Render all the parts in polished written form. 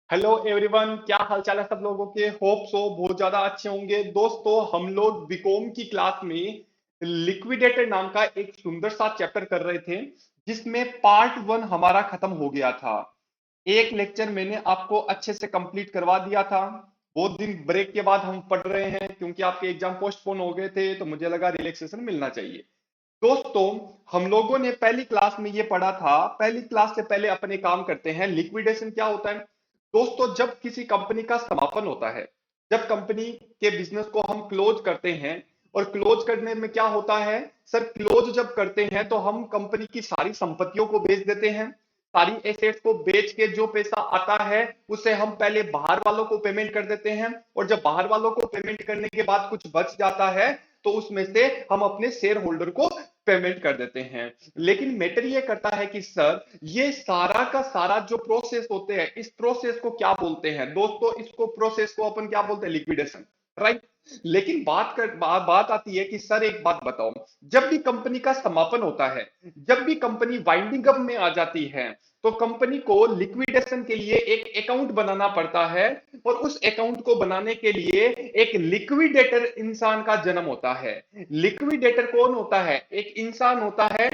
Hello everyone, क्या हाल चाल है सब लोगों के। होप सो बहुत ज्यादा अच्छे होंगे। दोस्तों, हम लोग बीकॉम की क्लास में लिक्विडेटर नाम का एक सुंदर सा चैप्टर कर रहे थे, जिसमें पार्ट वन हमारा खत्म हो गया था। एक लेक्चर मैंने आपको अच्छे से कंप्लीट करवा दिया था। बहुत दिन ब्रेक के बाद हम पढ़ रहे हैं, क्योंकि आपके एग्जाम पोस्टपोन हो गए थे, तो मुझे लगा रिलैक्सेशन मिलना चाहिए। दोस्तों, हम लोगों ने पहली क्लास में ये पढ़ा था। पहली क्लास से पहले अपने काम करते हैं। लिक्विडेशन क्या होता है दोस्तों? जब किसी कंपनी का समापन होता है, जब कंपनी के बिजनेस को हम क्लोज करते हैं, और क्लोज करने में क्या होता है सर, क्लोज जब करते हैं तो हम कंपनी की सारी संपत्तियों को बेच देते हैं। सारी एसेट्स को बेच के जो पैसा आता है, उसे हम पहले बाहर वालों को पेमेंट कर देते हैं, और जब बाहर वालों को पेमेंट करने के बाद कुछ बच जाता है, तो उसमें से हम अपने शेयर होल्डर को पेमेंट कर देते हैं। लेकिन मैटर ये करता है कि सर, ये सारा का सारा जो प्रोसेस होते हैं, इस प्रोसेस को क्या बोलते हैं दोस्तों? इसको प्रोसेस को अपन क्या बोलते हैं? Liquidation, right. लेकिन बात आती है कि सर एक बात बताओ, जब भी कंपनी का समापन होता है, जब भी कंपनी वाइंडिंग अप में आ जाती है, तो कंपनी को लिक्विडेशन के लिए एक अकाउंट बनाना पड़ता है, और उस अकाउंट को बनाने के लिए एक लिक्विडेटर इंसान का जन्म होता है। लिक्विडेटर कौन होता है? एक इंसान होता है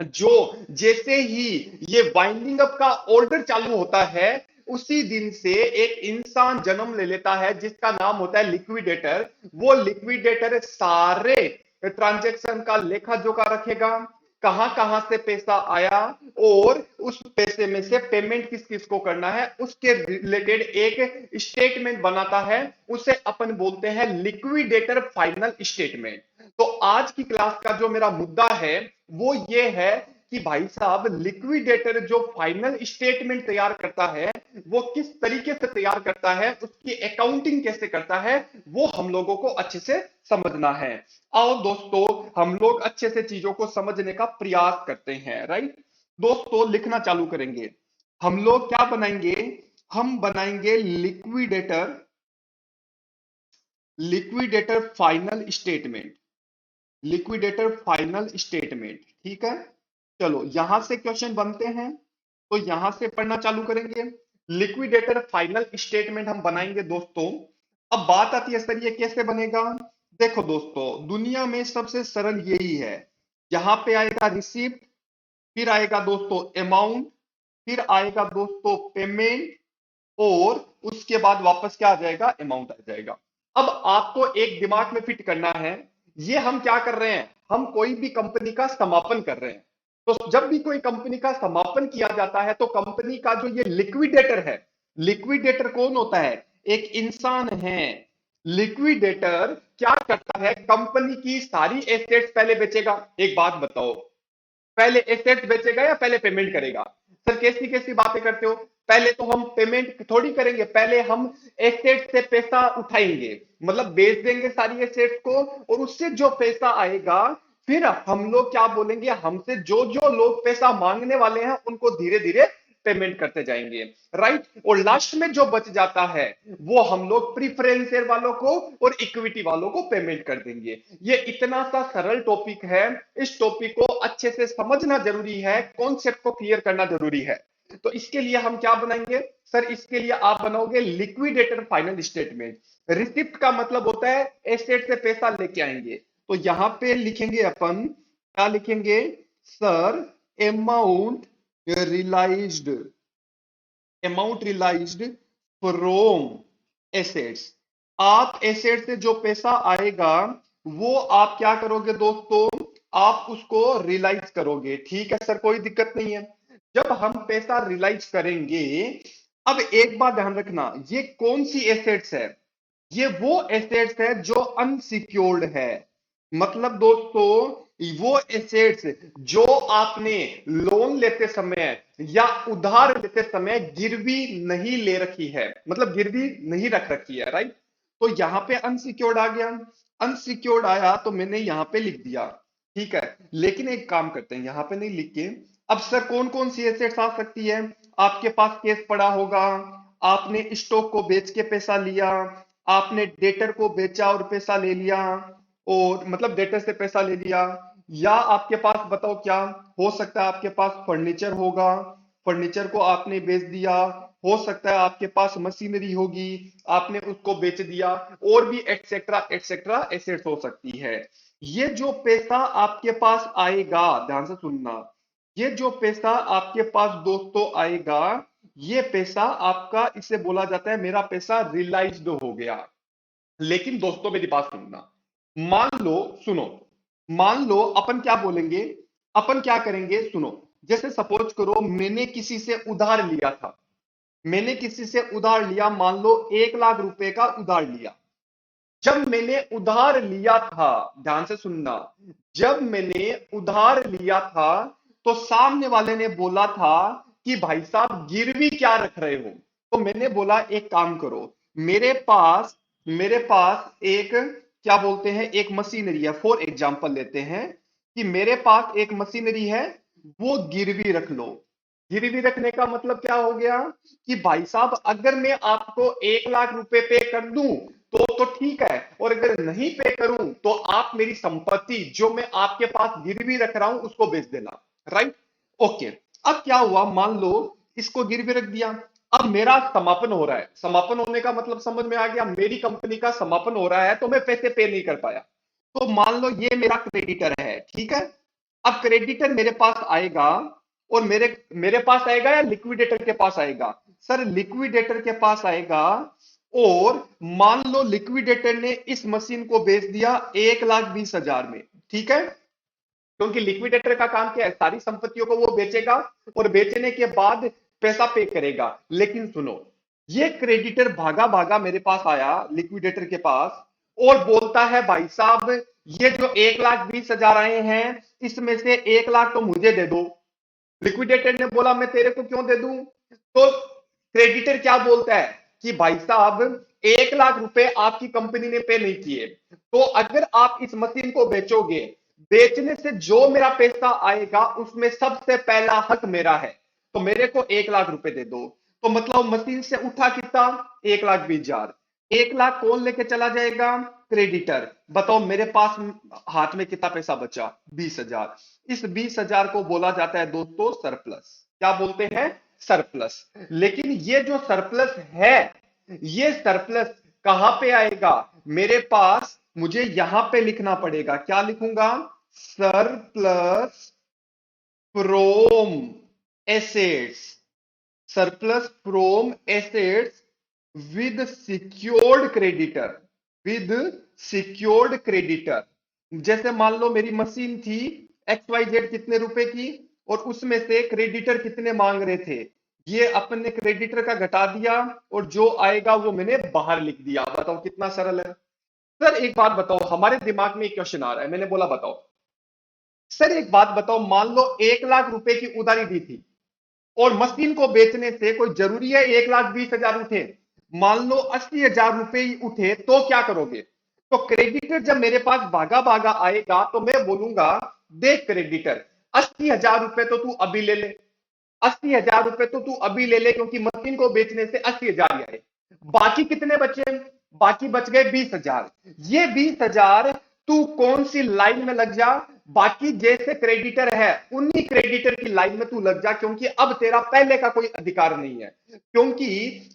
जो जैसे ही ये वाइंडिंग अप का ऑर्डर चालू होता है, उसी दिन से एक इंसान जन्म ले लेता है, जिसका नाम होता है लिक्विडेटर। वो लिक्विडेटर सारे ट्रांजैक्शन का लेखा जोखा रखेगा, कहां कहां से पैसा आया, और उस पैसे में से पेमेंट किस किस को करना है, उसके रिलेटेड एक स्टेटमेंट बनाता है। उसे अपन बोलते हैं लिक्विडेटर फाइनल स्टेटमेंट। तो आज की क्लास का जो मेरा मुद्दा है, वो ये है कि भाई साहब, लिक्विडेटर जो फाइनल स्टेटमेंट तैयार करता है, वो किस तरीके से तैयार करता है, उसकी अकाउंटिंग कैसे करता है, वो हम लोगों को अच्छे से समझना है। आओ दोस्तों, हम लोग अच्छे से चीजों को समझने का प्रयास करते हैं, राइट। दोस्तों, लिखना चालू करेंगे। हम लोग क्या बनाएंगे? हम बनाएंगे liquidator, liquidator final statement, liquidator final statement. ठीक है, चलो यहां से क्वेश्चन बनते हैं, तो यहां से पढ़ना चालू करेंगे। लिक्विडेटर फाइनल स्टेटमेंट हम बनाएंगे दोस्तों। अब बात आती है सर, ये कैसे बनेगा? देखो दोस्तों, दुनिया में सबसे सरल यही है। यहां पे आएगा रिसिप्ट, फिर आएगा दोस्तों अमाउंट, फिर आएगा दोस्तों पेमेंट, और उसके बाद वापस क्या आ जाएगा? अमाउंट आ जाएगा। अब आपको एक दिमाग में फिट करना है, ये हम क्या कर रहे हैं? हम कोई भी कंपनी का समापन कर रहे हैं। तो जब भी कोई कंपनी का समापन किया जाता है, तो कंपनी का जो ये लिक्विडेटर है, लिक्विडेटर कौन होता है? एक इंसान है। लिक्विडेटर क्या करता है? कंपनी की सारी एसेट्स पहले बेचेगा। एक बात बताओ, पहले एसेट्स बेचेगा या पहले पेमेंट करेगा? सर कैसी कैसी बातें करते हो? पहले तो हम पेमेंट थोड़ी करेंगे, पहले हम एसेट से पैसा उठाएंगे, मतलब बेच देंगे सारी एसेट्स को, और उससे जो पैसा आएगा, फिर हम लोग क्या बोलेंगे? हमसे जो जो लोग पैसा मांगने वाले हैं, उनको धीरे धीरे पेमेंट करते जाएंगे, राइट। और लास्ट में जो बच जाता है, वो हम लोग प्रीफरेंस शेयर वालों को और इक्विटी वालों को पेमेंट कर देंगे। ये इतना सा सरल टॉपिक है। इस टॉपिक को अच्छे से समझना जरूरी है, कॉन्सेप्ट को क्लियर करना जरूरी है। तो इसके लिए हम क्या बनाएंगे सर? इसके लिए आप बनाओगे लिक्विडेटर फाइनल स्टेटमेंट। रिसिप्ट का मतलब होता है एसेट से पैसा लेके आएंगे। तो यहां पे लिखेंगे अपन, क्या लिखेंगे sir? Amount realized, amount realized from assets. आप एसेट से जो पैसा आएगा, वो आप क्या करोगे दोस्तों? आप उसको रियलाइज करोगे। ठीक है सर, कोई दिक्कत नहीं है। जब हम पैसा रियलाइज करेंगे, अब एक बात ध्यान रखना, ये कौन सी एसेट्स है? ये वो एसेट्स है जो अनसिक्योर्ड है। मतलब दोस्तों, वो एसेट्स जो आपने लोन लेते समय या उधार लेते समय गिरवी नहीं ले रखी है, मतलब गिरवी नहीं रख रखी है, राइट। तो यहां पे अनसिक्योर्ड आ गया। अनसिक्योर्ड आया तो मैंने यहां पे लिख दिया। ठीक है, लेकिन एक काम करते हैं, यहां पे नहीं लिख के, अब सर कौन कौन सी एसेट्स आ सकती है? आपके पास केस पड़ा होगा, आपने स्टॉक को बेच के पैसा लिया, आपने डेटर को बेचा और पैसा ले लिया, और मतलब डेटर से पैसा ले लिया, या आपके पास बताओ क्या हो सकता है? आपके पास फर्नीचर होगा, फर्नीचर को आपने बेच दिया, हो सकता है आपके पास मशीनरी होगी, आपने उसको बेच दिया, और भी एटसेट्रा एटसेट्रा एसेट्स हो सकती है। ये जो पैसा आपके पास आएगा, ध्यान से सुनना, ये जो पैसा आपके पास दोस्तों आएगा, ये पैसा आपका, इसे बोला जाता है मेरा पैसा रियलाइज्ड हो गया। लेकिन दोस्तों मेरी बात सुनना, मान लो, सुनो, मान लो अपन क्या बोलेंगे, अपन क्या करेंगे, सुनो, जैसे सपोज करो मैंने किसी से उधार लिया था, मैंने किसी से उधार लिया, मान लो 1 लाख रुपए का उधार लिया। जब मैंने उधार लिया था, ध्यान से सुनना, जब मैंने उधार लिया था तो सामने वाले ने बोला था कि भाई साहब गिरवी क्या रख रहे हो। तो मैंने बोला एक काम करो, मेरे पास एक, क्या बोलते हैं, एक मशीनरी है, फॉर एग्जांपल लेते हैं कि मेरे पास एक मशीनरी है, वो गिरवी रख लो। गिरवी रखने का मतलब क्या हो गया कि भाई साहब अगर मैं आपको 1 लाख रुपए पे कर दूं तो ठीक है, और अगर नहीं पे करूं तो आप मेरी संपत्ति जो मैं आपके पास गिरवी रख रहा हूं उसको बेच देना। Right, okay. अब क्या हुआ, मान लो इसको गिरवी रख दिया, अब मेरा समापन हो रहा है, समापन होने का मतलब समझ में आ गया, मेरी कंपनी का समापन हो रहा है तो मैं पैसे पे नहीं कर पाया। तो मान लो ये मेरा क्रेडिटर है, ठीक है। अब क्रेडिटर मेरे पास आएगा, और मेरे मेरे पास आएगा या लिक्विडेटर के पास आएगा? सर लिक्विडेटर के पास आएगा, और मान लो लिक्विडेटर ने इस मशीन को बेच दिया 1,20,000 में, ठीक है। क्योंकि लिक्विडेटर का काम क्या है, सारी संपत्तियों को वो बेचेगा और बेचने के बाद पैसा पे करेगा। लेकिन सुनो, ये क्रेडिटर भागा भागा मेरे पास आया लिक्विडेटर के पास, और बोलता है भाई साहब ये जो 1,20,000 आए हैं इसमें से 1 लाख तो मुझे दे दो। लिक्विडेटर ने बोला मैं तेरे को क्यों दे दूं? तो क्रेडिटर क्या बोलता है कि भाई साहब 1 लाख रुपए आपकी कंपनी ने पे नहीं किए, तो अगर आप इस मशीन को बेचोगे, बेचने से जो मेरा पैसा आएगा उसमें सबसे पहला हक मेरा है, तो मेरे को 1 लाख रुपए दे दो। तो मतलब मशीन से उठा कितना? 1,20,000। 1 लाख कौन लेके चला जाएगा? क्रेडिटर। बताओ मेरे पास हाथ में कितना पैसा बचा? 20,000। इस 20,000 को बोला जाता है दोस्तों सरप्लस। क्या बोलते हैं? सरप्लस। लेकिन ये जो सरप्लस है, ये सरप्लस कहां पे आएगा मेरे पास? मुझे यहां पे लिखना पड़ेगा। क्या लिखूंगा? Surplus from assets, surplus from assets with secured creditor, with secured creditor. जैसे मान लो मेरी मशीन थी XYZ कितने रुपए की, और उसमें से क्रेडिटर कितने मांग रहे थे, ये अपन ने क्रेडिटर का घटा दिया, और जो आएगा वो मैंने बाहर लिख दिया। बताओ कितना सरल है। सर एक बात बताओ, हमारे दिमाग में एक क्वेश्चन आ रहा है, मैंने बोला बताओ सर एक बात बताओ, मान लो 1 लाख रुपए की उधारी दी थी, और मशीन को बेचने से कोई जरूरी है 1,20,000 उठे? मान लो 80,000 रुपए ही उठे तो क्या करोगे? तो क्रेडिटर जब मेरे पास भागा भागा आएगा तो मैं बोलूंगा देख क्रेडिटर, 80,000 रुपए तो तू अभी ले ले, 80,000 रुपए तो तू अभी ले ले, क्योंकि मशीन को बेचने से 80,000 ही आए। बाकी कितने बचे? बाकी बच गए 20,000। ये 20,000 तू कौन सी लाइन में लग जा? बाकी जैसे क्रेडिटर है उन्हीं क्रेडिटर की लाइन में तू लग जा, क्योंकि अब तेरा पहले का कोई अधिकार नहीं है, क्योंकि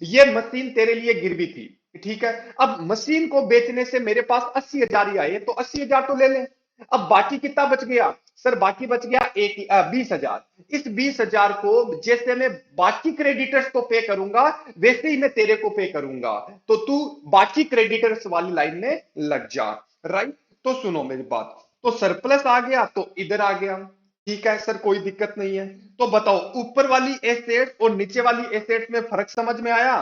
ये मशीन तेरे लिए गिरवी थी। ठीक है, अब मशीन को बेचने से मेरे पास 80,000 ही आए, तो 80,000 तो ले ले। अब बाकी कितना बच गया? सर बाकी बच गया 20,000। इस 20,000 को जैसे मैं बाकी क्रेडिटर्स को पे करूंगा वैसे ही मैं तेरे को पे करूंगा, तो तू बाकी क्रेडिटर्स वाली लाइन में लग जा। राइट, तो सुनो मेरी बात, तो सरप्लस आ गया तो इधर आ गया, ठीक है सर कोई दिक्कत नहीं है। तो बताओ ऊपर वाली एसेट और नीचे वाली एसेट में फर्क समझ में आया?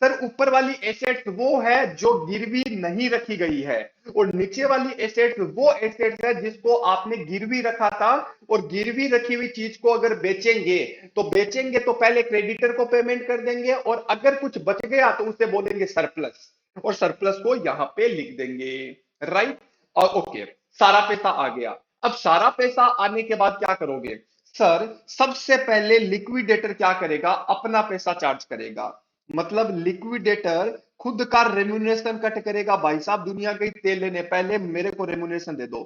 सर ऊपर वाली एसेट वो है जो गिरवी नहीं रखी गई है, और नीचे वाली एसेट वो एसेट है जिसको आपने गिरवी रखा था, और गिरवी रखी हुई चीज को अगर बेचेंगे तो पहले क्रेडिटर को पेमेंट कर देंगे, और अगर कुछ बच गया तो उसे बोलेंगे सरप्लस, और सरप्लस को यहां पे लिख देंगे। राइट, और ओके, सारा पैसा आ गया। अब सारा पैसा आने के बाद क्या करोगे? सर सबसे पहले लिक्विडेटर क्या करेगा? अपना पैसा चार्ज करेगा। मतलब लिक्विडेटर खुद का रेम्यूनरेशन कट करेगा। भाई साहब दुनिया गई तेल लेने, पहले मेरे को रेम्यूनरेशन दे दो,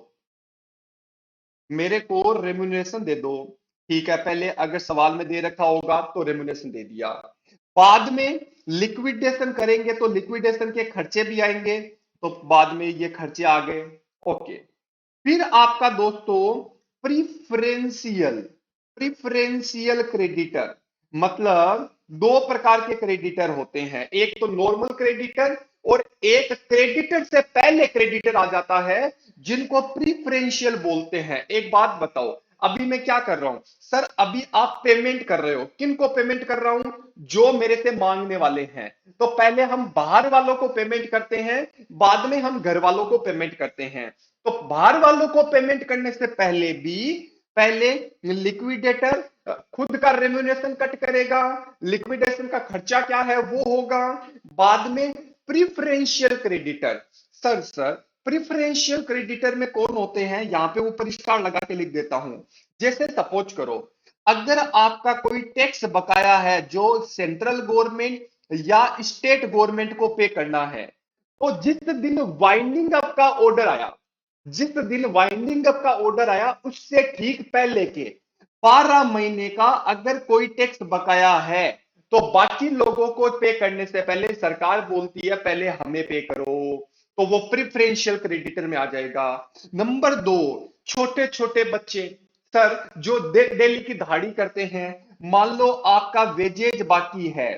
मेरे को रेम्यूनरेशन दे दो। ठीक है, पहले अगर सवाल में दे रखा होगा तो रेम्यूनरेशन दे दिया। बाद में लिक्विडेशन करेंगे तो लिक्विडेशन के खर्चे भी आएंगे, तो बाद में ये खर्चे आ गए। ओके, फिर आपका दोस्तों प्रिफरेंशियल प्रिफरेंशियल क्रेडिटर, मतलब दो प्रकार के क्रेडिटर होते हैं, एक तो नॉर्मल क्रेडिटर और एक क्रेडिटर से पहले क्रेडिटर आ जाता है जिनको प्रीफरेंशियल बोलते हैं। एक बात बताओ, अभी मैं क्या कर रहा हूं सर, अभी आप पेमेंट कर रहे हो, किन को पेमेंट कर रहा हूं, जो मेरे से मांगने वाले हैं। तो पहले हम बाहर वालों को पेमेंट करते हैं, बाद में हम घर वालों को पेमेंट करते हैं। तो बाहर वालों को पेमेंट करने से पहले भी पहले लिक्विडेटर खुद का रेम्यूनरेशन कट करेगा, लिक्विडेशन का खर्चा क्या है वो होगा, बाद में preferential creditor. Sir preferential creditor में कौन होते हैं, यहां पे ऊपर स्टार लगा के लिख देता हूं। जैसे सपोज करो, अगर आपका कोई टैक्स बकाया है जो सेंट्रल गवर्नमेंट या स्टेट गवर्नमेंट को पे करना है, तो जिस दिन वाइंडिंग अप का ऑर्डर आया, जिस दिन वाइंडिंग अप का ऑर्डर आया उससे ठीक पहले के 12 महीने का अगर कोई टैक्स बकाया है, तो बाकी लोगों को पे करने से पहले सरकार बोलती है पहले हमें पे करो, तो वो प्रिफरेंशियल क्रेडिटर में आ जाएगा। नंबर दो, छोटे छोटे बच्चे, सर जो डेली की दहाड़ी करते हैं, मान लो आपका वेजेज बाकी है,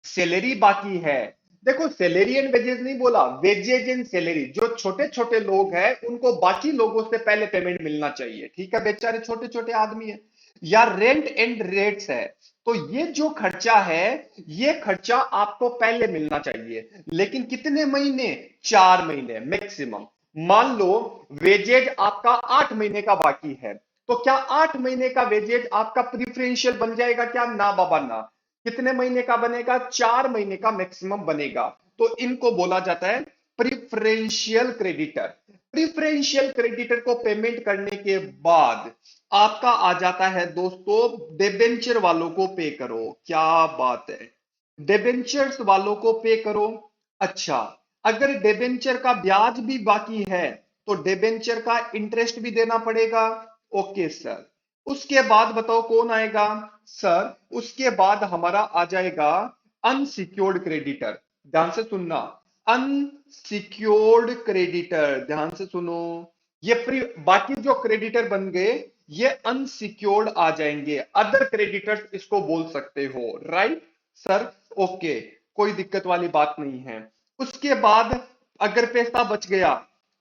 सैलरी बाकी है, देखो सैलरी एंड वेजेस नहीं बोला, वेजेज एंड सैलरी, जो छोटे छोटे लोग हैं उनको बाकी लोगों से पहले पेमेंट मिलना चाहिए, ठीक है, बेचारे छोटे छोटे आदमी है। या रेंट एंड रेट्स है, तो ये जो खर्चा है, ये खर्चा आपको पहले मिलना चाहिए, लेकिन कितने महीने, 4 महीने मैक्सिमम। मान लो वेजेज आपका 8 महीने का बाकी है, तो क्या 8 महीने का वेजेज आपका प्रीफरेंशियल बन जाएगा क्या, ना बाबा ना। कितने महीने का बनेगा, 4 महीने का मैक्सिमम बनेगा। तो इनको बोला जाता है प्रिफरेंशियल क्रेडिटर। प्रिफरेंशियल क्रेडिटर को पेमेंट करने के बाद आपका आ जाता है दोस्तों डिबेंचर वालों को पे करो। क्या बात है, डिबेंचर्स वालों को पे करो। अच्छा, अगर डिबेंचर का ब्याज भी बाकी है तो डिबेंचर का इंटरेस्ट भी देना पड़ेगा। ओके सर, उसके बाद बताओ कौन आएगा, सर उसके बाद हमारा आ जाएगा अनसिक्योर्ड क्रेडिटर। ध्यान से सुनना, अनसिक्योर्ड क्रेडिटर, ध्यान से सुनो, ये फ्री, बाकी जो क्रेडिटर बन गए ये अनसिक्योर्ड आ जाएंगे, अदर क्रेडिटर्स इसको बोल सकते हो, राइट सर। ओके, कोई दिक्कत वाली बात नहीं है। उसके बाद अगर पैसा बच गया,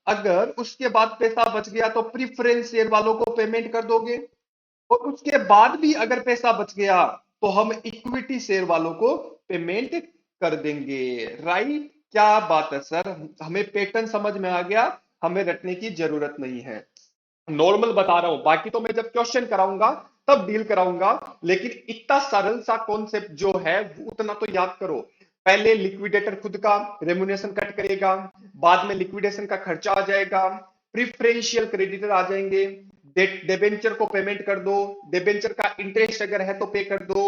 अगर उसके बाद पैसा बच गया तो प्रीफरेंस शेयर वालों को पेमेंट कर दोगे, और उसके बाद भी अगर पैसा बच गया तो हम इक्विटी शेयर वालों को पेमेंट कर देंगे, राइट। क्या बात है सर, हमें पैटर्न समझ में आ गया, हमें रटने की जरूरत नहीं है, नॉर्मल बता रहा हूं, बाकी तो मैं जब क्वेश्चन कराऊंगा तब डील कराऊंगा, लेकिन इतना सरल सा कॉन्सेप्ट जो है उतना तो याद करो। पहले लिक्विडेटर खुद का रेम्यूनरेशन कट करेगा, बाद में लिक्विडेशन का खर्चा आ जाएगा, प्रिफरेंशियल क्रेडिटर आ जाएंगे, डिबेंचर को पेमेंट कर दो, डिबेंचर का इंटरेस्ट अगर है तो पे कर दो,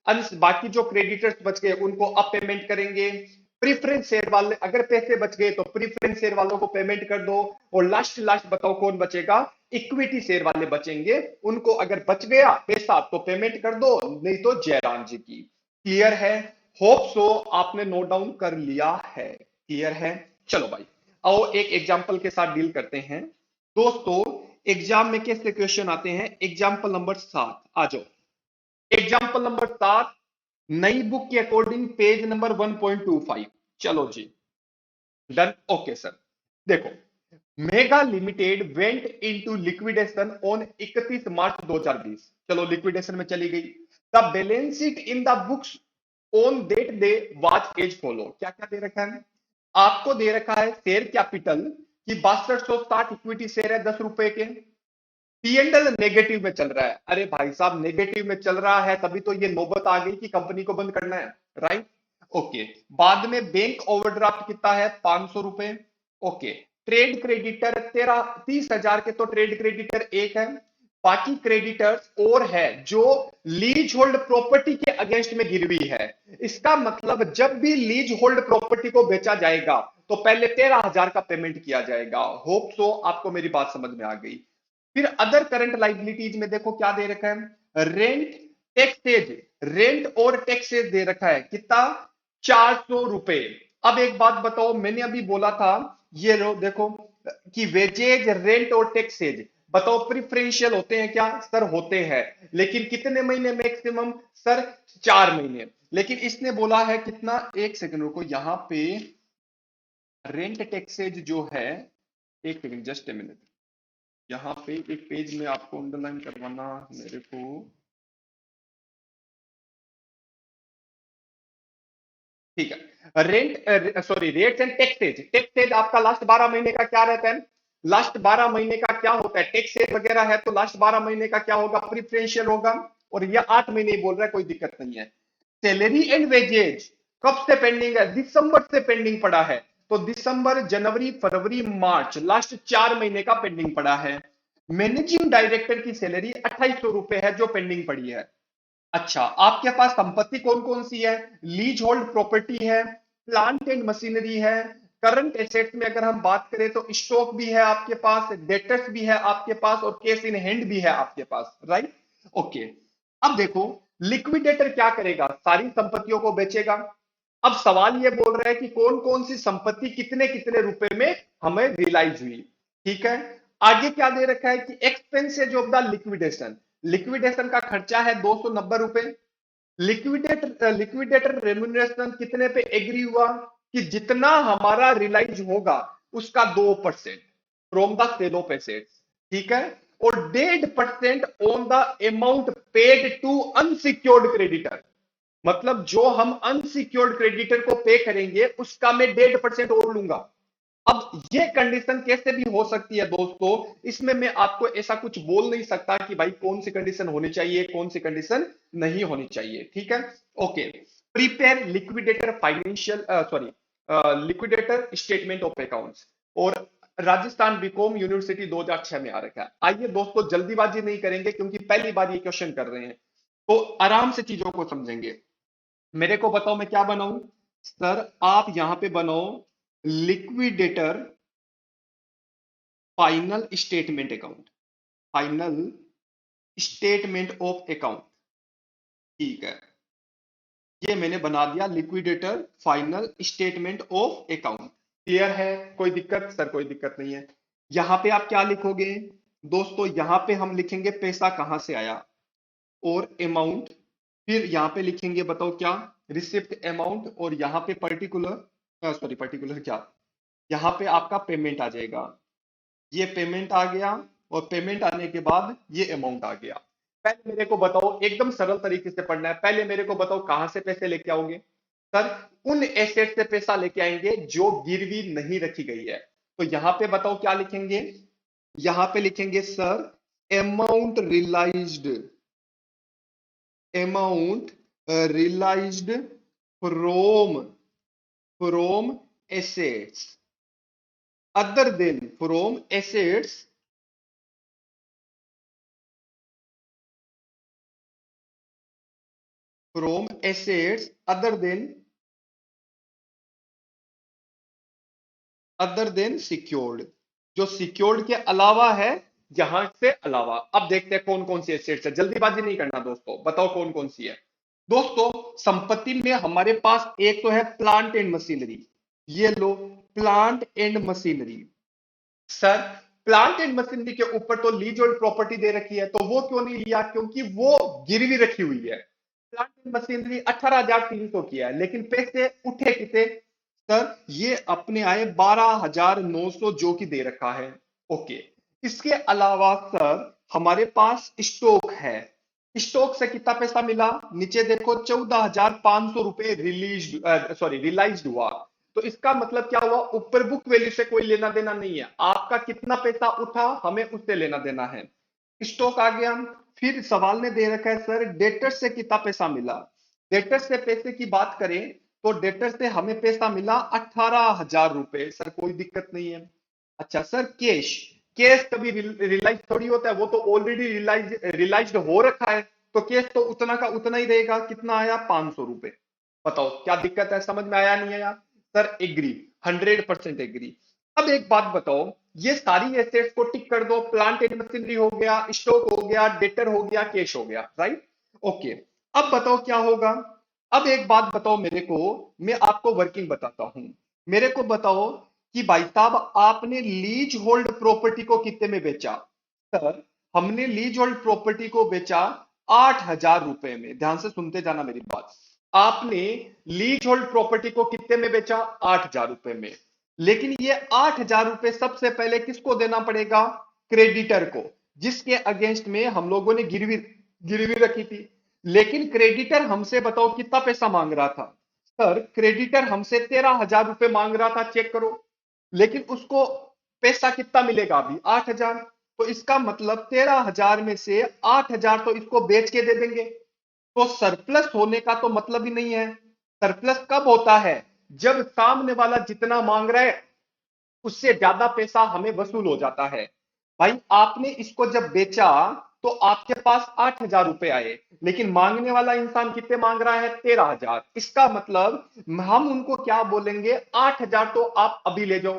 अंश बाकी जो क्रेडिटर्स बच गए उनको अब पेमेंट करेंगे, प्रीफरेंस शेयर वाले अगर पैसे बच गए तो प्रीफरेंस शेयर वालों को पेमेंट कर दो, और लास्ट लास्ट बताओ कौन बचेगा, इक्विटी शेयर वाले बचेंगे, उनको अगर बच गया पैसा तो पेमेंट कर दो, नहीं तो जयराम जी की। क्लियर है, होप सो आपने नोट डाउन कर लिया है, क्लियर है। चलो भाई, आओ एक एग्जांपल के साथ डील करते हैं दोस्तों। एग्जाम में कैसे क्वेश्चन आते हैं, एग्जांपल नंबर 7 आ जाओ। एग्जांपल नंबर 7, नई बुक के अकॉर्डिंग पेज नंबर 1.25। चलो जी, डन, ओके सर। देखो, mega limited went into liquidation on 31 March 2020, चलो लिक्विडेशन में चली गई। The balance sheet in the books on that day was as follow, क्या क्या दे रखा है आपको, दे रखा है शेयर कैपिटल की 6260 इक्विटी शेयर है 10 रुपए के, पीएनएल नेगेटिव में चल रहा है, अरे भाई साहब नेगेटिव में चल रहा है तभी तो ये नौबत आ गई कि कंपनी को बंद करना है, राइट। ओके, बाद में बैंक ओवरड्राफ्ट कितना है, 500 रुपए। ओके, ट्रेड क्रेडिटर 30,000 के, तो ट्रेड क्रेडिटर एक है, बाकी क्रेडिटर्स और है जो लीज होल्ड प्रॉपर्टी के अगेंस्ट में गिरवी है। इसका मतलब जब भी लीज होल्ड प्रॉपर्टी को बेचा जाएगा तो पहले 13,000 का पेमेंट किया जाएगा। होप सो आपको मेरी बात समझ में आ गई। फिर अदर करंट लाइबिलिटीज में देखो क्या दे रखा है, रेंट टैक्सेज, रेंट और टैक्सेज दे रखा है कितना, 400 रुपए। अब एक बात बताओ, मैंने अभी बोला था, ये लो देखो, कि वेजेज, रेंट और टैक्सेज, बताओ प्रिफरेंशियल होते हैं क्या? सर होते हैं, लेकिन कितने महीने मैक्सिमम? सर 4 महीने। लेकिन इसने बोला है कितना, एक सेकंड रुको, यहां पे रेंट टैक्सेज जो है, एक सेकंड जस्ट ए मिनट, यहाँ पे एक पेज में आपको अंडरलाइन करवाना मेरे को, ठीक है। Rent sorry rates and taxes, taxes आपका लास्ट 12 महीने का क्या रहता है, लास्ट 12 महीने का क्या होता है, टैक्सेज वगैरह है तो लास्ट 12 महीने का क्या होगा, प्रिफरेंशियल होगा। और ये 8 महीने ही बोल रहा है, कोई दिक्कत नहीं है। सैलरी एंड वेजेज कब से पेंडिंग है, दिसंबर से पेंडिंग पड़ा है। तो दिसंबर, जनवरी, फरवरी, मार्च, लास्ट 4 महीने का पेंडिंग पड़ा है। मैनेजिंग डायरेक्टर की सैलरी 2800 रुपए है जो पेंडिंग पड़ी है। अच्छा, आपके पास संपत्ति कौन कौन सी है, लीज होल्ड प्रॉपर्टी है, प्लांट एंड मशीनरी है, करंट एसेट्स में अगर हम बात करें तो स्टॉक भी है आपके पास, डेटर्स भी है आपके पास, और कैश इन हैंड भी है आपके पास, राइट? ओके। अब देखो, लिक्विडेटर क्या करेगा, सारी संपत्तियों को बेचेगा। अब सवाल ये बोल रहा है कि कौन कौन सी संपत्ति कितने कितने रुपए में हमें रियलाइज हुई, ठीक है। आगे क्या दे रखा है कि expenses of the liquidation, liquidation का खर्चा है 290 रुपए। लिक्विडेटर रेम्युनरेशन कितने पे एग्री हुआ, कि जितना हमारा रियलाइज होगा उसका 2% from the sale of assets, ठीक है। और 1.5% on the amount paid to unsecured creditor, मतलब जो हम अनसिक्योर्ड क्रेडिटर को पे करेंगे उसका मैं 1.5% और लूंगा। अब ये कंडीशन कैसे भी हो सकती है दोस्तों, इसमें मैं आपको ऐसा कुछ बोल नहीं सकता कि भाई कौन सी कंडीशन होनी चाहिए, कौन सी कंडीशन नहीं होनी चाहिए, ठीक है। Okay. Prepare liquidator financial sorry liquidator statement of accounts, और राजस्थान बीकॉम यूनिवर्सिटी 2006 में आ रखा है। आइए दोस्तों, जल्दीबाजी नहीं करेंगे क्योंकि पहली बार ये क्वेश्चन कर रहे हैं, तो आराम से चीजों को समझेंगे। मेरे को बताओ मैं क्या बनाऊं, सर आप यहां पे बनाओ liquidator final statement account, final statement of account, ठीक है। ये मैंने बना दिया liquidator final statement of account. Clear है, कोई दिक्कत? सर कोई दिक्कत नहीं है। यहां पे आप क्या लिखोगे दोस्तों, यहां पे हम लिखेंगे पैसा कहां से आया और अमाउंट, फिर यहां पे लिखेंगे बताओ क्या, रिसिप्ट अमाउंट, और यहां पे पर्टिकुलर सॉरी पर्टिकुलर क्या, यहां पे आपका पेमेंट आ जाएगा। ये पेमेंट आ गया, और पेमेंट आने के बाद ये अमाउंट आ गया। पहले मेरे को बताओ, एकदम सरल तरीके से पढ़ना है, पहले मेरे को बताओ कहां से पैसे लेके आओगे। सर उन एसेट से पैसा लेके आएंगे जो गिरवी नहीं रखी गई है। तो यहां पे बताओ क्या लिखेंगे, यहां पे लिखेंगे sir amount realized, amount realized from from assets other than from assets from assets other than secured, जो सिक्योर्ड के अलावा है, यहां से अलावा। अब देखते हैं कौन कौन सी एसेट्स है, जल्दीबाजी नहीं करना दोस्तों, बताओ कौन कौन सी है। दोस्तों संपत्ति में हमारे पास एक तो है प्लांट एंड मशीनरी, ये लो plant and machinery. Sir plant and machinery के ऊपर तो लीज होल्ड प्रॉपर्टी दे रखी है, तो वो क्यों नहीं लिया, क्योंकि वो गिरवी रखी हुई है। प्लांट एंड मशीनरी 18,300 की है, लेकिन पैसे उठे कितने, सर ये अपने आए 12,900 जो कि दे रखा है। ओके। इसके अलावा सर हमारे पास स्टॉक है, स्टॉक से कितना पैसा मिला, नीचे देखो 14,500 रुपए रिलीज सॉरी रियलाइज हुआ। तो इसका मतलब क्या हुआ, ऊपर बुक वैल्यू से कोई लेना देना नहीं है, आपका कितना पैसा उठा हमें उससे लेना देना है। स्टॉक आ गया। फिर सवाल ने दे रखा है सर डेटर्स से कितना पैसा मिला। डेटर्स से पैसे की बात करें तो डेटर्स से हमें पैसा मिला 18,000 रुपए, सर कोई दिक्कत नहीं है। अच्छा सर कैश, कैश कभी रियलाइज थोड़ी होता है, वो तो ऑलरेडी रियलाइज हो रखा है, तो कैश तो उतना का उतना ही रहेगा। कितना आया, 500 रुपए। बताओ क्या दिक्कत है, समझ में आया नहीं आया? Sir agree, 100% agree. अब एक बात बताओ, ये सारी एसेट्स को टिक कर दो, प्लांट एंड मशीनरी हो गया, स्टॉक हो गया, डेटर हो गया, कैश हो गया, राइट? ओके, अब बताओ क्या होगा। अब एक बात बताओ मेरे को, मैं आपको वर्किंग बताता हूं। मेरे को बताओ कि भाई साहब आपने लीज होल्ड प्रॉपर्टी को कितने में बेचा। सर हमने लीज होल्ड प्रॉपर्टी को बेचा 8,000 रुपए में। ध्यान से सुनते जाना मेरी बात। आपने लीज होल्ड प्रॉपर्टी को कितने में बेचा, 8,000 रुपए में। लेकिन ये 8,000 रुपए सबसे पहले किसको देना पड़ेगा, क्रेडिटर को, जिसके अगेंस्ट में हम लोगों ने गिरवी गिरवी रखी थी। लेकिन क्रेडिटर हमसे बताओ कितना पैसा मांग रहा था। सर क्रेडिटर हमसे 13,000 रुपए मांग रहा था, चेक करो। लेकिन उसको पैसा कितना मिलेगा अभी, 8,000। तो इसका मतलब 13,000 में से 8,000 तो इसको बेच के दे देंगे। तो सरप्लस होने का तो मतलब ही नहीं है। सरप्लस कब होता है, जब सामने वाला जितना मांग रहा है उससे ज्यादा पैसा हमें वसूल हो जाता है। भाई आपने इसको जब बेचा तो आपके पास 8,000 रुपए आए, लेकिन मांगने वाला इंसान कितने मांग रहा है, 13,000। इसका मतलब हम उनको क्या बोलेंगे, 8,000 तो आप अभी ले जाओ,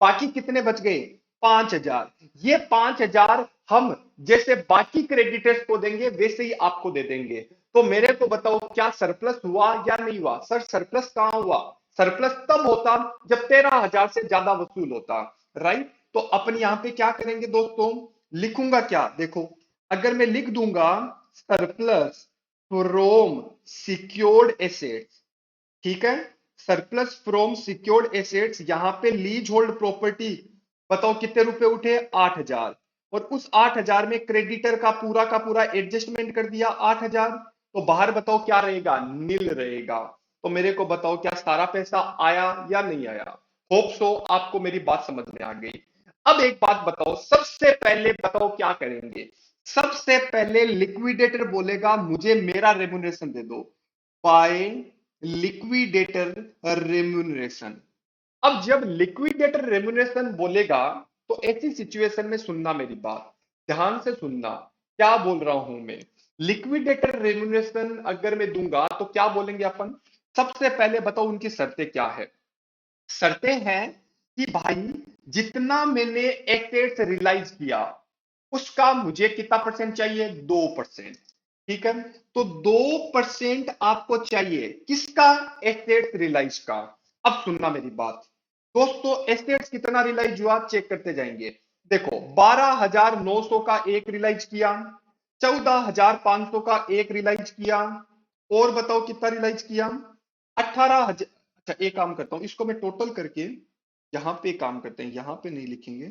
बाकी कितने बच गए, 5,000। ये 5,000 हम जैसे बाकी क्रेडिटर्स को देंगे वैसे ही आपको दे देंगे। तो मेरे को बताओ क्या सरप्लस हुआ या नहीं हुआ। सर सरप्लस कहां हुआ, सरप्लस तब होता जब 13,000 से ज्यादा वसूल होता। राइट, तो अपन यहां पे क्या करेंगे दोस्तों, लिखूंगा क्या, देखो अगर मैं लिख दूंगा सरप्लस फ्रॉम सिक्योर्ड एसेट्स, ठीक है, सरप्लस फ्रॉम सिक्योर्ड एसेट्स, यहां पे लीज होल्ड प्रॉपर्टी बताओ कितने रुपए उठे, 8,000। और उस 8,000 में क्रेडिटर का पूरा एडजस्टमेंट कर दिया 8,000। तो बाहर बताओ क्या रहेगा, नील रहेगा। तो मेरे को बताओ क्या सारा पैसा आया या नहीं आया। होप सो आपको मेरी बात समझ में आ गई। अब एक बात बताओ, सबसे पहले बताओ क्या करेंगे। सबसे पहले लिक्विडेटर बोलेगा मुझे मेरा रेम्युनरेशन दे दो, बाय लिक्विडेटर रेम्युनरेशन। अब जब लिक्विडेटर रेम्युनरेशन बोलेगा तो ऐसी सिचुएशन में सुनना मेरी बात, ध्यान से सुनना क्या बोल रहा हूं मैं। लिक्विडेटर रेम्युनरेशन अगर मैं दूंगा तो क्या बोलेंगे अपन, सबसे पहले बताओ उनकी शर्तें क्या है। शर्तें हैं कि भाई जितना मैंने एसेट्स रियलाइज किया उसका मुझे कितना परसेंट चाहिए, 2%। ठीक है, तो 2% आपको चाहिए किसका, एसेट्स रियलाइज का। अब सुनना मेरी बात दोस्तों, एसेट्स कितना रियलाइज हुआ चेक करते जाएंगे। देखो 12,900 का एक रियलाइज किया, 14,500 का एक रियलाइज किया, और बताओ कितना रियलाइज किया, 18,000। अच्छा एक काम करता हूं, इसको मैं टोटल करके यहां पे काम करते हैं, यहां पे नहीं लिखेंगे।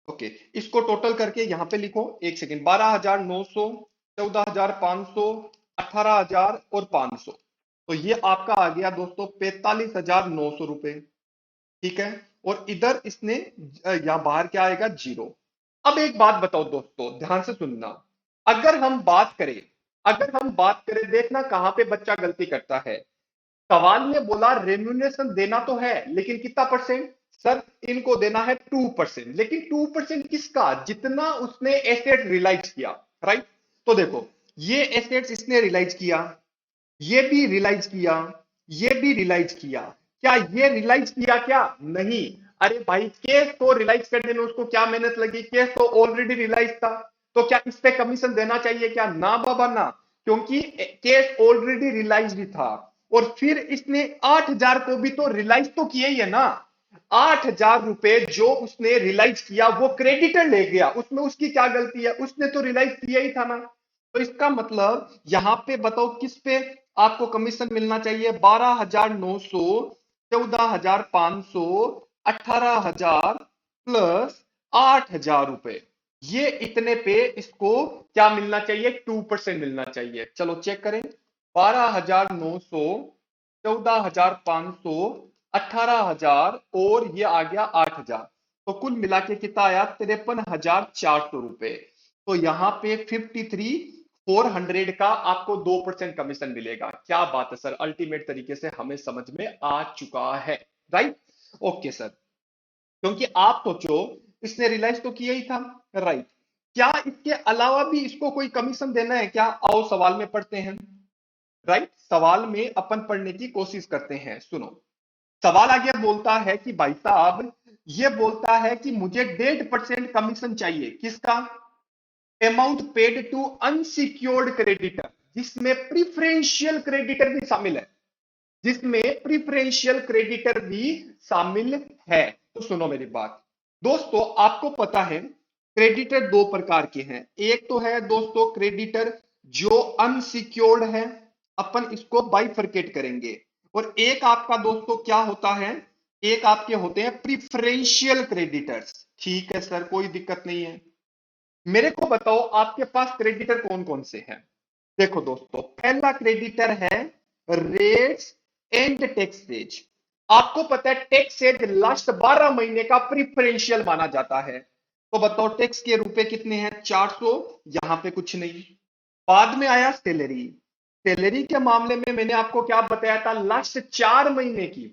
ओके, इसको टोटल करके यहां पे लिखो, एक सेकेंड, 12,900, 14,500, 18,000 और 500। तो ये आपका आ गया दोस्तों 45,900 रुपए। ठीक है, और इधर इसने यहां बाहर क्या आएगा, जीरो। अब एक बात बताओ दोस्तों, ध्यान से सुनना। अगर हम बात करें देखना कहां पे बच्चा गलती करता है। सवाल में बोला रेम्यूनरेशन देना तो है लेकिन कितना परसेंट, सर इनको देना है 2%। लेकिन 2% किसका, जितना उसने एसेट रियलाइज किया। राइट, तो देखो ये एसेट्स इसने रियलाइज किया, ये भी रियलाइज किया, ये भी रियलाइज किया। क्या ये रियलाइज किया, क्या नहीं। अरे भाई केस को रियलाइज करने में उसको क्या मेहनत लगी, केस तो ऑलरेडी रियलाइज था। तो क्या इस पे कमीशन देना चाहिए क्या, ना बाबा ना, क्योंकि केस ऑलरेडी रियलाइज था। और फिर इसने 8,000 को भी तो रियलाइज तो किया ही है ना। 8,000 रुपए जो उसने रियलाइज किया वो क्रेडिटर ले गया, उसमें उसकी क्या गलती है, उसने तो रियलाइज किया ही था ना। तो इसका मतलब यहां पे बताओ किस पे आपको कमीशन मिलना चाहिए, 12,900, 14,500, 18,000 प्लस 8,000 रुपए। ये इतने पे इसको क्या मिलना चाहिए, 2% मिलना चाहिए। चलो चेक करें, 12,900, 14,500, 18,000 और ये आ गया 8,000। तो कुल मिला के कितना आया, 53,400 रुपए। तो यहाँ पे 53,400 का आपको 2% कमीशन मिलेगा। क्या बात है सर, अल्टीमेट तरीके से हमें समझ में आ चुका है। राइट, ओके सर, क्योंकि आप सोचो इसने रियलाइज तो किया ही था। राइट, क्या इसके अलावा भी इसको कोई कमीशन देना है क्या, आओ सवाल में पढ़ते हैं। राइट, सवाल में अपन पढ़ने की कोशिश करते हैं, सुनो। सवाल आगे बोलता है कि भाई साहब ये बोलता है कि मुझे 1.5% कमीशन चाहिए, किसका, amount paid to unsecured creditor, जिसमें प्रिफरेंशियल क्रेडिटर भी शामिल है, जिसमें प्रिफरेंशियल क्रेडिटर भी शामिल है। तो सुनो मेरी बात दोस्तों, आपको पता है क्रेडिटर दो प्रकार के हैं। एक तो है दोस्तों क्रेडिटर जो अनसिक्योर्ड है, अपन इसको बाइफरकेट करेंगे। और एक आपका दोस्तों क्या होता है, एक आपके होते हैं प्रिफरेंशियल क्रेडिटर्स। ठीक है सर, कोई दिक्कत नहीं है। मेरे को बताओ आपके पास क्रेडिटर कौन कौन से हैं। देखो दोस्तों, पहला क्रेडिटर है रेट्स एंड टैक्सेज। आपको पता है टैक्सेज लास्ट 12 महीने का प्रिफरेंशियल माना जाता है। तो बताओ टैक्स के रुपए कितने हैं, 400। यहां पे कुछ नहीं। बाद में आया सैलरी। सैलरी के मामले में मैंने आपको क्या बताया था, लास्ट 4 महीने की,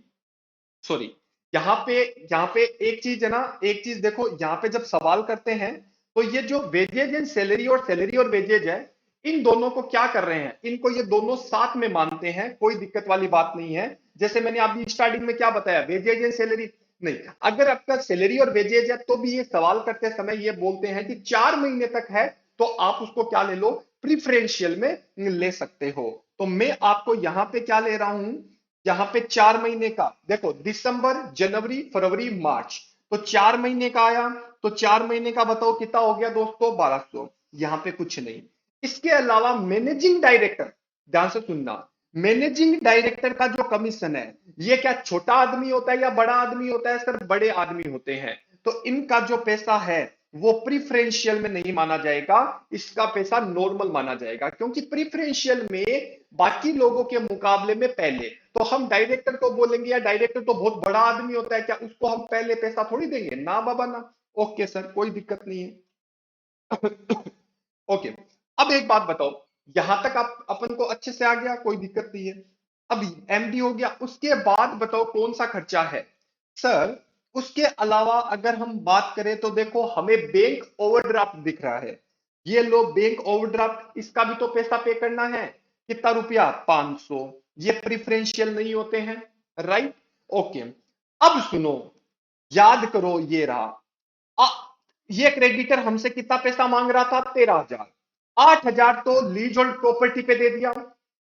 सॉरी, यहाँ पे यहाँ पे एक चीज है ना, एक चीज देखो, यहाँ पे जब सवाल करते हैं तो ये जो वेजेज एंड सैलरी और वेजेज है, इन दोनों को क्या कर रहे हैं, इनको ये दोनों साथ में मानते हैं, कोई दिक्कत वाली बात नहीं है। जैसे मैंने अभी स्टार्टिंग में क्या बताया, वेजेज एंड सैलरी नहीं, अगर आपका सैलरी और वेजेज है तो भी ये सवाल करते समय ये बोलते हैं कि 4 महीने तक है तो आप उसको क्या ले लो, प्रिफरेंशियल में ले सकते हो। तो मैं आपको यहाँ पे क्या ले रहा हूं, यहाँ पे 4 महीने का देखो, दिसंबर जनवरी फरवरी मार्च, तो 4 महीने का आया। तो 4 महीने का बताओ कितना हो गया दोस्तों, 1200। यहाँ पे कुछ नहीं। इसके अलावा मैनेजिंग डायरेक्टर, ध्यान से सुनना, मैनेजिंग डायरेक्टर का जो कमीशन है, ये क्या छोटा आदमी होता है या बड़ा आदमी होता है, सर बड़े आदमी होते हैं। तो इनका जो पैसा है वो प्रिफरेंशियल में नहीं माना जाएगा, इसका पैसा नॉर्मल माना जाएगा, क्योंकि प्रिफरेंशियल में बाकी लोगों के मुकाबले में पहले, तो हम डायरेक्टर को बोलेंगे या डायरेक्टर तो बहुत बड़ा आदमी होता है, क्या उसको हम पहले पैसा थोड़ी देंगे, ना बाबा ना। ओके सर, कोई दिक्कत नहीं है। ओके, अब एक बात बताओ, यहां तक आप अपन को अच्छे से आ गया, कोई दिक्कत नहीं है। अब एमडी हो गया, उसके बाद बताओ कौन सा खर्चा है सर। उसके अलावा अगर हम बात करें तो देखो, हमें बैंक ओवरड्राफ्ट दिख रहा है, ये लो बैंक ओवरड्राफ्ट, इसका भी तो पैसा पे करना है। कितना रुपया, 500। ये प्रिफरेंशियल नहीं होते हैं, राइट। ओके, अब सुनो, याद करो, ये रहा। आ, ये क्रेडिटर हमसे कितना पैसा मांग रहा था, 13,000। 8,000 तो लीज होल्ड प्रॉपर्टी पे दे दिया।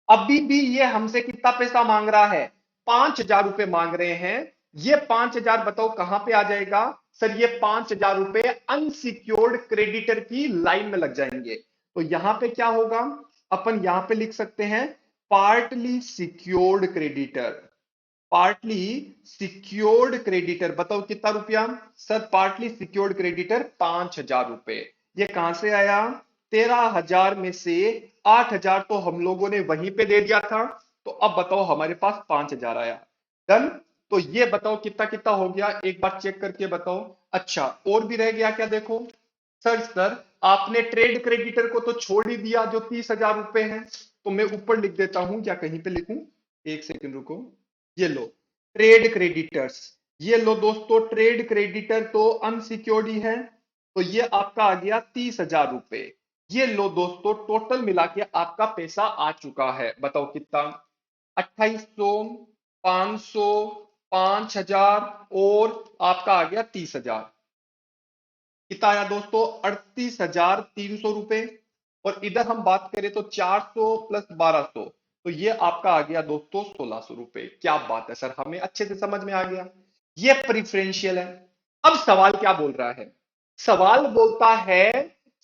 अभी भी ये हमसे कितना पैसा मांग रहा है, 5,000 रुपए मांग रहे हैं। ये 5,000 बताओ कहां पे आ जाएगा, सर ये 5,000 रुपए अनसिक्योर्ड क्रेडिटर की लाइन में लग जाएंगे। तो यहां पे क्या होगा, अपन यहां पे लिख सकते हैं partly secured creditor. Partly secured creditor बताओ कितना रुपया, सर पार्टली सिक्योर्ड क्रेडिटर 5,000 रुपए। ये कहां से आया, 13,000 में से 8,000 तो हम लोगों ने वहीं पे दे दिया था, तो अब बताओ हमारे पास 5,000 आया। डन। तो ये बताओ कितना कितना हो गया, एक बार चेक करके बताओ। अच्छा, और भी रह गया क्या, देखो सर आपने ट्रेड क्रेडिटर को तो छोड़ ही दिया जो 30,000 रुपए हैं। तो मैं ऊपर लिख देता हूं, या कहीं पे लिखूं, एक सेकंड रुको। ये लो ट्रेड क्रेडिटर्स, ये लो दोस्तों, ट्रेड क्रेडिटर तो अनसिक्योर्ड ही है, तो ये आपका आ गया 30,000 रुपए। ये लो दोस्तों, टोटल मिला के आपका पैसा आ चुका है, बताओ कितना, 2,800, 500, 5,000 और आपका आ गया 30,000। कितना आया दोस्तों, 38,300 रुपए। और इधर हम बात करें तो 400 प्लस 1,200, तो ये आपका आ गया दोस्तों 1,600 रुपए। क्या बात है सर, हमें अच्छे से समझ में आ गया, ये प्रिफरेंशियल है। अब सवाल क्या बोल रहा है, सवाल बोलता है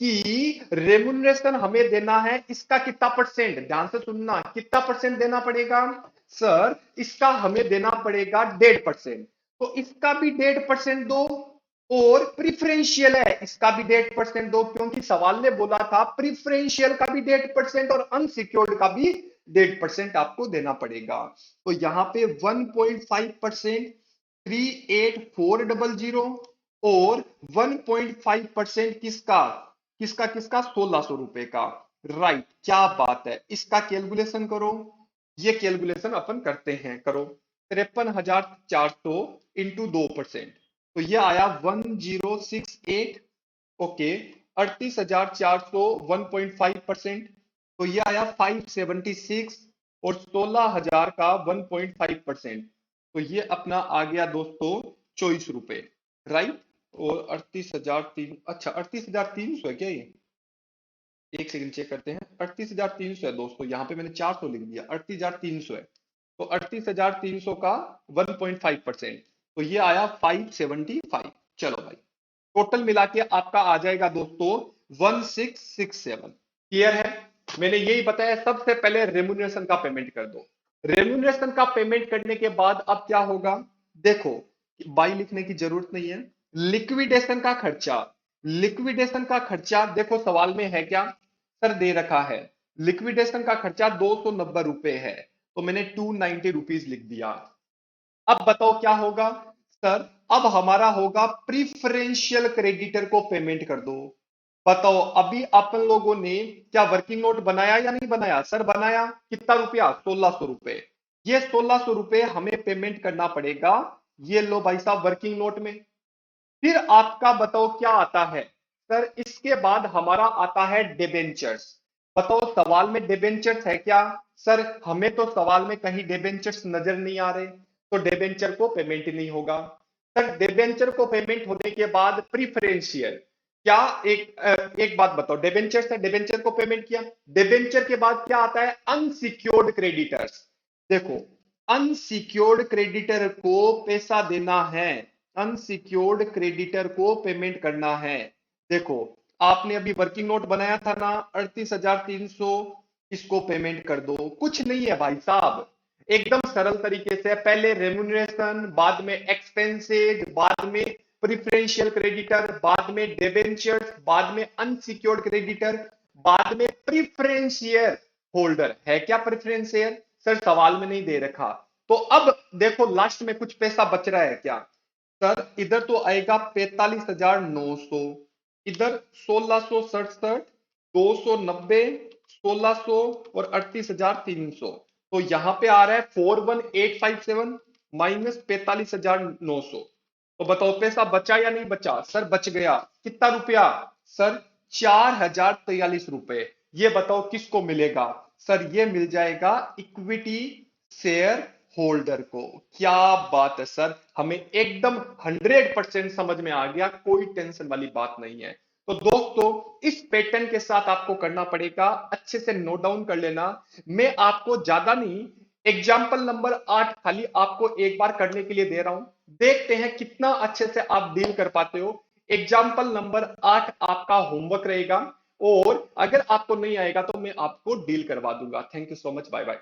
कि रेमुनरेशन हमें देना है, इसका कितना परसेंट, ध्यान से सुनना, कितना परसेंट देना पड़ेगा, सर इसका हमें देना पड़ेगा 1.5%। तो इसका भी 1.5% दो, और प्रिफरेंशियल है इसका भी 1.5% दो, क्योंकि सवाल ने बोला था प्रिफरेंशियल का भी 1.5% और अनसिक्योर्ड का भी 1.5% आपको देना पड़ेगा। तो यहां पे 1.5% 38400, और 1.5% किसका, किसका किसका, 1,600 रुपए का। राइट, क्या बात है, इसका कैलकुलेशन करो। ये कैलकुलेशन अपन करते हैं, करो। 53,400 इंटू 2%, तो ये आया 1068। ओके, 38,400 1.5%, तो ये आया 576। और 16,000 का 1.5%, तो ये अपना आ गया दोस्तों 24 रुपए, राइट। और 38,003, अच्छा 38,300 है क्या ये, एक सेकंड चेक करते हैं। 38,300 है दोस्तों, यहाँ पे मैंने 400 लिख दिया, 38,300 है। तो 38,300 का 1.5%, तो ये आया 575। चलो भाई, टोटल मिला के आपका आ जाएगा दोस्तों 1667। क्लियर है? मैंने यही बताया, सबसे पहले रेम्यूनरेशन का पेमेंट कर दो। रेम्यूनरेशन का पेमेंट करने के बाद अब क्या होगा, देखो, बाई लिखने की जरूरत नहीं है। लिक्विडेशन का खर्चा, लिक्विडेशन का खर्चा देखो सवाल में है क्या, सर दे रखा है लिक्विडेशन का खर्चा 290 रुपए है, तो मैंने 290 रुपीज लिख दिया। अब बताओ क्या होगा, सर अब हमारा होगा प्रीफरेंशियल क्रेडिटर को पेमेंट कर दो। बताओ अभी अपन लोगों ने क्या वर्किंग नोट बनाया या नहीं बनाया, सर बनाया, कितना रुपया, 1600 रुपए। ये 1600 रुपए हमें पेमेंट करना पड़ेगा, ये लो भाई साहब वर्किंग नोट में। फिर आपका बताओ क्या आता है, सर इसके बाद हमारा आता है डिबेंचर्स। बताओ सवाल में डिबेंचर्स है क्या, सर हमें तो सवाल में कहीं डिबेंचर्स नजर नहीं आ रहे, तो डिबेंचर को पेमेंट नहीं होगा। सर डिबेंचर को पेमेंट होने के बाद प्रीफरेंशियल, क्या एक बात बताओ, डिबेंचर से डिबेंचर को पेमेंट किया, डिबेंचर के बाद क्या आता है, अनसिक्योर्ड क्रेडिटर्स। देखो, अनसिक्योर्ड क्रेडिटर को पैसा देना है, अनसिक्योर्ड क्रेडिटर को पेमेंट करना है। देखो, आपने अभी वर्किंग नोट बनाया था ना 38,300, इसको पेमेंट कर दो। कुछ नहीं है भाई साहब, एकदम सरल तरीके से, पहले रेम्यूनरेशन, बाद में एक्सपेंसेज, बाद में प्रिफरेंशियल क्रेडिटर, बाद में डिबेंचर्स, बाद में अनसिक्योर्ड क्रेडिटर, बाद में प्रिफरेंस शेयर होल्डर। है क्या प्रेफरेंस शेयर, सर सवाल में नहीं दे रखा। तो अब देखो लास्ट में कुछ पैसा बच रहा है क्या, सर इधर तो आएगा 45,900, इधर 1667, 290, 1600 और 38,300, तो यहां पे आ रहा है 41,857 माइनस 45,900। तो बताओ पैसा बचा या नहीं बचा, सर बच गया। कितना रुपया, सर 4,043 रुपए। ये बताओ किसको मिलेगा, सर ये मिल जाएगा इक्विटी शेयर होल्डर को। क्या बात है सर, हमें एकदम 100% समझ में आ गया, कोई टेंशन वाली बात नहीं है। तो दोस्तों इस पैटर्न के साथ आपको करना पड़ेगा, अच्छे से नोट डाउन कर लेना। मैं आपको ज्यादा नहीं, एग्जाम्पल नंबर 8 खाली आपको एक बार करने के लिए दे रहा हूं, देखते हैं कितना अच्छे से आप डील कर पाते हो। एग्जाम्पल नंबर 8 आपका होमवर्क रहेगा, और अगर आपको नहीं आएगा तो मैं आपको डील करवा दूंगा। Thank you so much, bye bye.